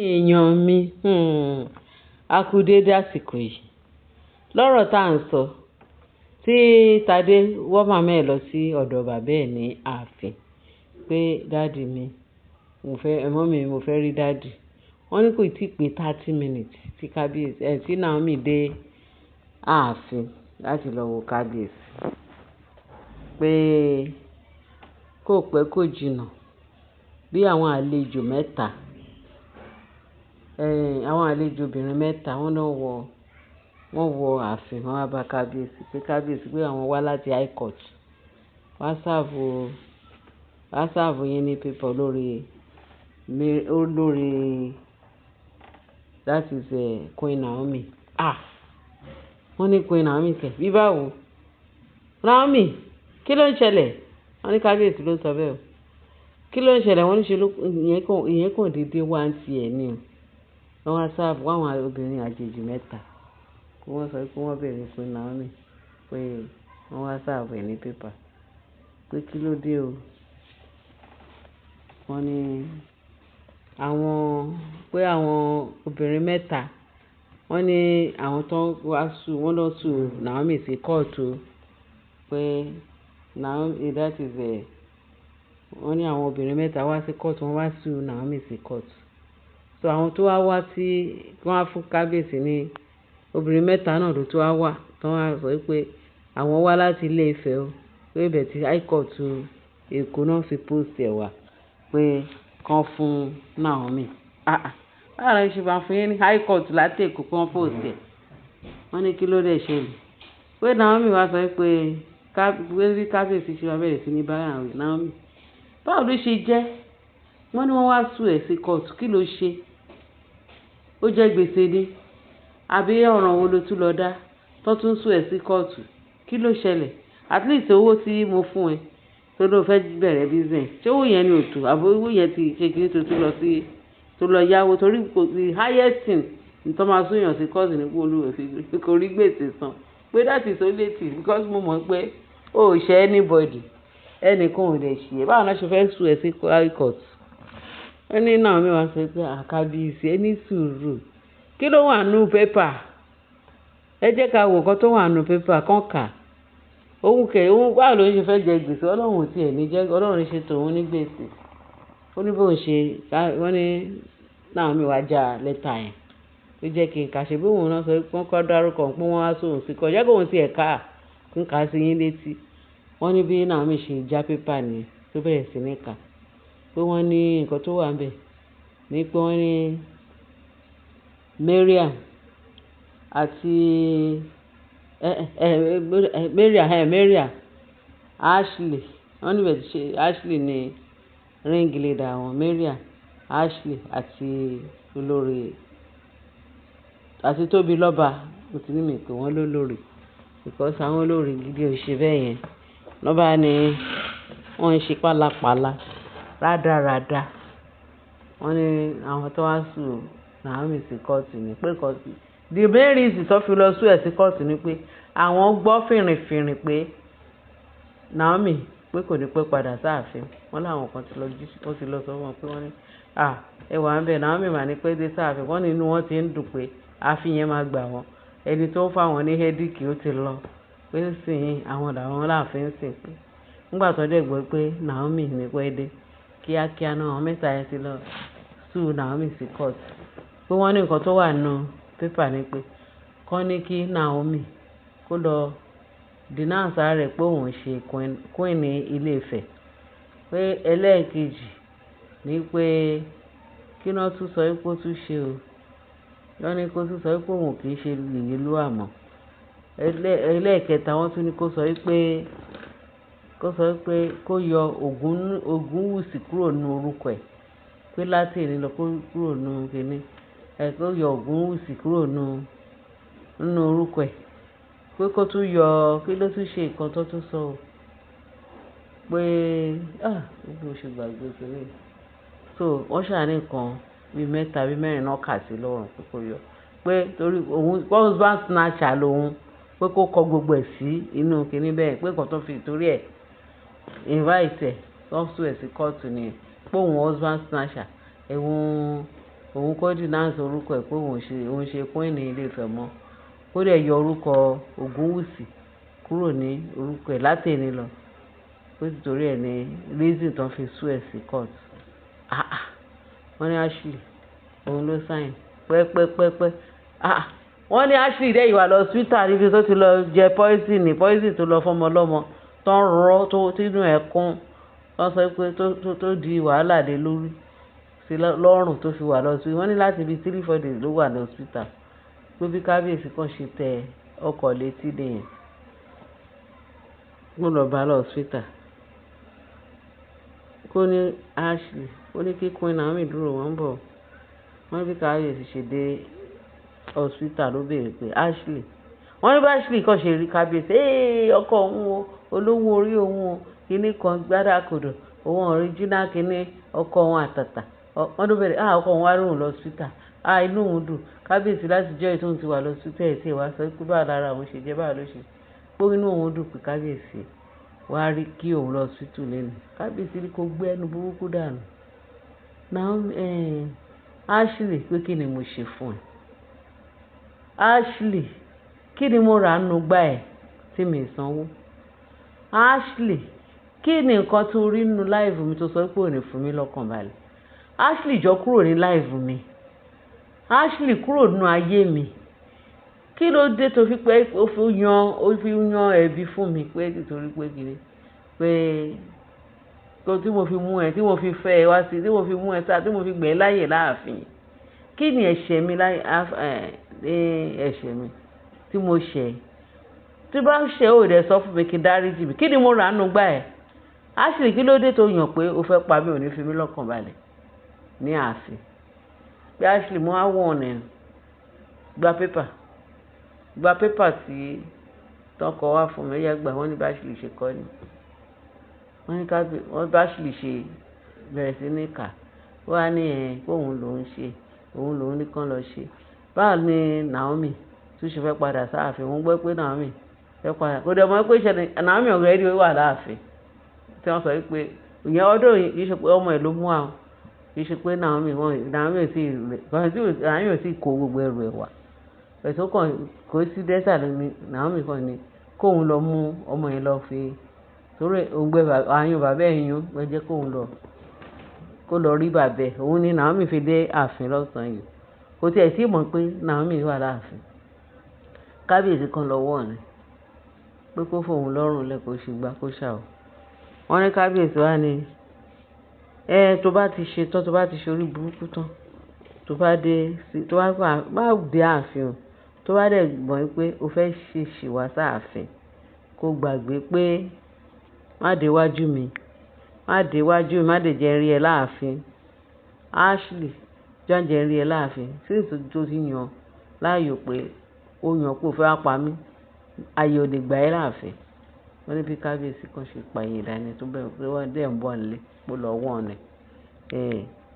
èèyàn mi a kú déédé àsìkò yìí lọ́rọ̀ tá à ń sọ tí Tádé wọ́ màmá ẹ̀ lọ sí ọ̀dọ̀ bàbá ẹ̀ ní ààfin pé dáàdì mi mọ́mì mi mo fẹ́ rí dáàdì. Wọ́n ní kò tí ì pé 30 minutes tí kábíyèsí tí Naomi dé ààfin láti lọ wo kábíyèsí pé kò pẹ́ kò jìnnà bí àwọn àlejò obìnrin mẹ́ta wọ́n wọ ààfin wọ́n wá bá kábíyèsí pé àwọn wá láti high court wá sáàbù yín ní pépà olórí that is Queen Naomi. Wọ́n ní Queen Naomi kẹ̀ bí báwo Naomi kí ló ń ṣẹlẹ̀ wọ́n ní kábíyèsí ló sọ bẹ́ẹ̀ o kí ló ń ṣẹlẹ̀ wọ́n ní ṣe ìyẹn kàn déédéé wá ń tiẹ̀ ní o wọ́n wá sáàbù àwọn obìnrin àjèjì mẹ́ta kí wọ́n sọ pé wọ́n bẹ̀rẹ̀ Queen Naomi pé wọ́n wá sáàbù ẹ̀ ní pépà pé kí ló dé o wọ́n ní àwọn obìnrin mẹ́ta wọ́n ní àwọn tó wá wọ́n lọ sùn Naomi sí kóòtù pé Naomi that is wọ́n ní àwọn obìnrin mẹ́ta wá sí kóòtù wọ́n wá sùn Naomi sí kóòtù so àwọn tó wá tí wọ́n á fún kábíyèsí ní obìnrin mẹ́ta náà ló tó wá tó wá sọ pé àwọn wá láti Ilé Ifẹ̀ o pé ibẹ̀ tí high court Èkó náà fi post ẹ̀ wá pé kán fún Naomi. Báwo ni ṣe máa fún yín ní high court láti Èkó pé wọ́n post ẹ̀ wọ́n ní kí ló dé ṣe lè pé Naomi wá sọ pé bí kábíyèsí ṣe wá bẹ̀rẹ̀ sí ní bá Naomi báwo ló ṣe jẹ́ wọ́n ní wọ́n wá sùn ẹ̀ sí kóòtù kí ló ṣe ó jẹ́ gbèsè ni àbí ọ̀ràn wo ló tún lọ dá tó tún sùn ẹ̀ sí kóòtù kí ló ṣẹlẹ̀ at least owó tí mo fún ẹ tó ló fẹ́ bẹ̀rẹ̀ business ṣé owó yẹn ni ò tó àbí owó yẹn ti ṣe kí ní tó lọ yáwó torí the highest thing nítorí máa sún yàn sí kóòtù ní olúwo fi kò rí gbèsè san pé that is only thing because mo mọ̀ pé o ò ṣe anybody ẹnìkan ò lè ṣe é báwo náà ṣe fẹ́ sùn ẹ̀ sí high court. Ẹni náà mi wá sọ pé àkábíyèsí ẹni sùúrù kí ló wà nù pépà ẹ jẹ́ ká wo nǹkan tó wà nù pépà kàn kà òun báwo ló ń ṣe fẹ́ jẹ gbèsè ọlọ́run tí ẹ̀ ní jẹ́ ọlọ́run ṣe tòun ní gbèsè ó ní bóun ṣe wọ́n ní náà mi wá já lẹ́tà yẹn ó jẹ́ kí n kà ṣe bí òun náà sọ pé wọ́n kọ́ dárúkọ pé wọ́n wá sóhun sí kọjá kó òun ti ẹ̀ ká ń kà sí yín létí wọ́n ní bí náà mi ṣe já pépà nìyẹn tó bẹ̀rẹ̀ sí ní kà pé wọ́n ní nǹkan tó wà ń bẹ̀ ní pé wọ́n ní Mariam àti Ashley wọ́n níbẹ̀ ṣe Ashley ní ring leader àwọn Mariam Ashley àti olórí àti Tóbi lọ́ba mo ti ní mi pé wọ́n lólórí because àwọn olórí gidi ò ṣe bẹ́ẹ̀ yẹn lọ́ba ni wọ́n ń ṣe pálapàla rádaràda wọ́n ní àwọn tó wá sùn Naomi sí kóòtù ní pé kóòtù the main reason tó fi lọ sùn ẹ̀ sí kóòtù ni pé àwọn gbọ́ fìrìfìrì pé Naomi pé kò ní pẹ́ padà sáàfin wọ́n láwọn kan ti lọ sọ wọn pé wọ́n ní ẹwà ń bẹ̀ Naomi mà ní pé dé sáàfin wọ́n ní inú wọn ti ń dùn pé ààfin yẹn máa gbà wọ́n ẹni tó ń fáwọn ní hẹ́díkì ó ti lọ pé sìn àwọn làwọn láàfin sìn pé nígbà tó dẹ̀ gbọ́ pé Naomi ní pẹ́ dé kíákíá náà àwọn mẹ́ta yẹn ti lọ sùn Naomi sí court pé wọ́n ní nǹkan tó wà nù pépà ni pé kọ́ ní kí Naomi kó lọ denounce rẹ̀ pé òun ṣe queen ní Ilé Ifẹ̀ pé ẹlẹ́ẹ̀kejì ní pé kí náà tún sọ pé ó tún ṣe o wọ́n ní kó tún sọ pé òun kì í ṣe yèyé ló àmọ́ ẹlẹ́ẹ̀kẹta wọ́n tún ní kó sọ pé kó yọ Ògúnwùsì kúrò nínú orúkọ ẹ̀ pé láti èní lọ kúrò nínú kínní kó yọ Ògúnwùsì kúrò nínú orúkọ ẹ̀ pé kó tún yọ kí ló tún ṣe nǹkan tó tún sọ o pé gbogbo oṣù gbàgbé kéré so wọ́n ṣàní nǹkan bíi mẹ́ta bíi mẹ́rin náà kà sí lọ́rùn pé kó yọ pé torí òun husband snatcher lòun pé kó kọ gbogbo ẹ̀ sí inú kínní bẹ́ẹ̀ pé nǹkan tó fi torí ẹ̀ invite ẹ̀ tó sùn ẹ̀ sí kóòtù ni pé òun husband snatcher ẹ̀wọ̀n òun kọ́ denounce orúkọ ẹ̀ pé òun ṣe Queen Ilé Ifẹ̀ mọ́, kó dẹ̀ yọ orúkọ Ògúnwùsì kúrò ní orúkọ ẹ̀ látẹ̀ni lọ, ó sì torí ẹ̀ ní reason tán fi sue ẹ̀ sí court. Wọ́n ní Ashley òun ló sign pẹ́pẹ́pẹ́pẹ́. Wọ́n ní Ashley dẹ́ ìwà lọ Twitter níbi tó ti lọ jẹ poison tó lọ fọmọ ọlọ́mọ tó ń rọ́ tó tínú ẹ̀ kún, wọ́n sọ pé tó di wàhálà dé lórí sí lọ́rùn tó fi wà lọ sí. Wọ́n ní láti ibi 3-4 days ló wà lọ Twitter pé bí kábíyèsí kan ṣe tẹ ọkọ̀ létí nìyẹn, mo lọ bá lọ Twitter kó ní Ashley ó ní kí Queen Naomi dúró wọ́n bọ̀. Wọ́n bí kábíyèsí ṣe dé hospital ló béèrè pé Ashley, wọ́n ní bá Ashley kàn ṣe rí kábíyèsí, ọkọ òun o, olówó orí òun o, kíní kan gbádàkodò, òun original kíní ọkọ òun àtàtà. Wọ́n ló bẹ̀rẹ̀ ọkọ òun wá lóhùn lọ hospital, inú òun dùn kábíyèsí láti jọ́ ìtóhun ti wà lọ hospital ẹ̀ tí ìwà sọ pé báà lára òun ṣe jẹ́ báà ló ṣe pé inú òun dùn pé kábíyèsí wá rí kí òun lọ hospital lẹ́nu. Kábíyèsí ní kó gbé ẹnu burúkú dànù. Ashley pé kí ni mo ṣe fún ẹ? Ashley kí ni mo rà nínú gbá ẹ tí mi sanwó? Ashley kí ni nǹkan tó rí nínú live mi tó sọ pé ò ní fún mi lọ́kàn balẹ̀? Ashley jọ kúrò ní live mi. Ashley kúrò nínú ayé mi. Kí ló dé tó fi pé ó fi yan ẹ̀bi fún mi pé nítorí pé kiri pé tí mo fi mú ẹ, tí mo fi fẹ́ ẹ wá sí, tí mo fi mú ẹ sá, tí mo fi gbẹ̀ láyè láàfin. Kí ni ẹ̀ṣẹ̀ mi ẹ̀ṣẹ̀ mi tí mo ṣẹ̀? Tí bá ń ṣe ò dẹ̀ sọ fún mi kí n dáríjì mi. Kí ni mo rà nínú gbá ẹ? Ashley kí ló dé tó yàn pé ó fẹ́ pa mí, ò ní fi mí lọ́kàn balẹ̀ ní ààfin? Pé Ashley mo á wọ̀n ẹ̀ gba pépà tí tọkọ wá fún mi, yẹ gbà. Wọ́n ní bá Ashley ṣe kọ́ ni. Wọ́n bá Ashley ṣe bẹ̀rẹ̀ sí ní kà. Wọ́n á ní kóun lòún ṣe, òun lòún ní kán lọ ṣe. Báwo ni Naomi tún ṣe fẹ́ padà sáàfin? Wọ́n gbọ́ pé Naomi fẹ́ padà. Kò dẹ̀ mọ̀ pé ṣẹlẹ̀ Naomi already wà láàfin. Tí wọ́n sọ pé ìyẹn ọdún yìí ṣe pé ọmọ ẹ̀ ló mú àwọn. Kì í ṣe pé Naomi ò tí kó gbogbo ẹrù ẹ̀ wá. Ẹ̀sùn kan kò sí dẹ́sà lómi. Naomi kan ní kóun lọ mú ọmọ yẹn lọ fi torí òǹgbẹ àyùn bàbá ẹ̀ yún ẹ jẹ́ kó lọ rí bàbá ẹ̀. Òun ni Naomi fi dé ààfin lọ́sàn-án yìí. Kò tiẹ̀ sí mọ̀ pé Naomi wà láàfin. Kábíyèsí kan lọ wọ̀ ni pé kó fòun lọ́rùn lẹ̀ kó ṣe gbá kó ṣàwọ̀. Wọ́n ní kábíyèsí wá ní tó bá ti ṣe tán, tó bá ti ṣe orí burúkú tán, tó bá dé ààfin o, tó bá dẹ̀ gbọ́n pé o fẹ́ ṣe ṣìwà sáàfin, kó gbàgbé pé má dé wájú mi, má dé jẹ́ rí ẹ láàfin. Ashley jẹ́ rí ẹ láàfin sí tó ti yan láàyò pé ó yan pé ó fẹ́ pa mí, ayé ò lè gbà ẹ́ láàfin. Wọ́n ní bí kábíyèsí kan ṣe pààyè ìdáni tó bẹ̀rù pé wọ́n dẹ̀ ń bọ̀ nílé pó lọ wọ̀n ni.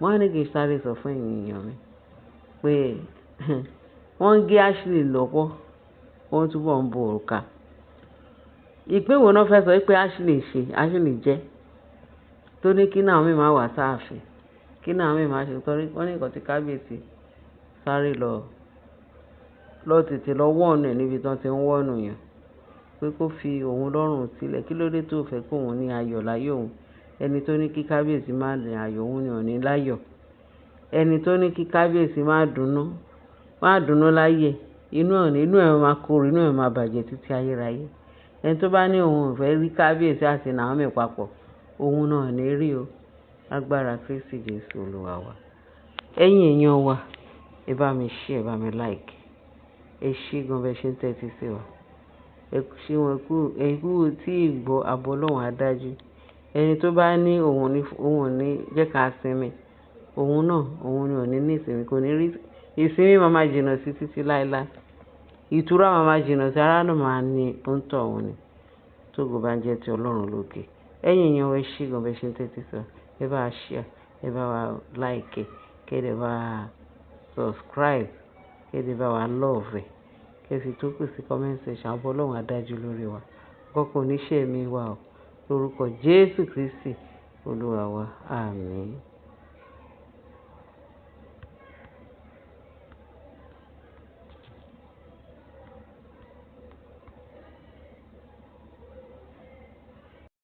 Wọ́n á ní kí n sáré sọ fún èèyàn mi pé wọ́n ń gé Ashley lọ́wọ́, wọ́n túbọ̀ ń bo òrùka. Ìpín wo náà fẹ́ sọ pé Ashley jẹ́ tó ní kí Naomi má wá sáàfin, kí Naomi má ṣe torí wọ́n ní nǹkan tí kábíyèsí sáré lọ tètè lọ wọ̀nù ẹ̀ níbi tí wọ́n ti ń wọ̀nù yẹn pé kó fi òun lọ́rùn sílẹ̀. Kí ló dé tó fẹ́ kó òun ní ayọ̀ láyé òun? Ẹni tó ní kí kábíyèsí má ní ayọ̀ òun ni ò ní láyọ̀. Ẹni tó ní kí kábíyèsí má dùnnú láyé, inú ẹ̀ máa korò, inú ẹ̀ máa bàjẹ́ títí ayérayé. Ẹni tó bá ní òun ò fẹ́ rí kábíyèsí àti Naomi papọ̀, òun náà ní rí o. Agbára Kristi Jésù Olúwa wa. Ẹ̀yin èèyàn wa, ẹ bá mi share, ẹ bá mi like. Ẹ ṣé gan bẹ́ẹ̀ ṣe ń tẹ́tí sí wa. Ẹ ṣé wọn kú tí ìgbọ́ àbọ̀ Ọlọ́run adájú. Ẹni tó bá ní òun ní jẹ́ ká sinmi, òun ni ò ní ìsinmi, kò ní rí ìsinmi. Máa jìnnà sí títí láéláé. Ìtura máa jìnnà sí ara náà máa ní pọ́ńtọ̀ òun ni tó kò bá ń jẹ́ ti Ọlọ́run lókè. Ẹ̀yin èèyàn wa, ẹ ṣé gan bẹ́ẹ̀ ṣe ń tẹ́tí sí wa. Ẹ bá wa share, ẹ bá wa like, kẹ́ ẹ bá wa subscribe, kẹ́ ẹ bá wa love, kẹ́ ẹ fi tó kù sí comment section. Àbọ̀ Ọlọ́run adájú lórí wa. Kọ́kọ́ oníṣẹ́ mi wà o. Lórúkọ Jésù Kristi Olúwa wa. Àmín.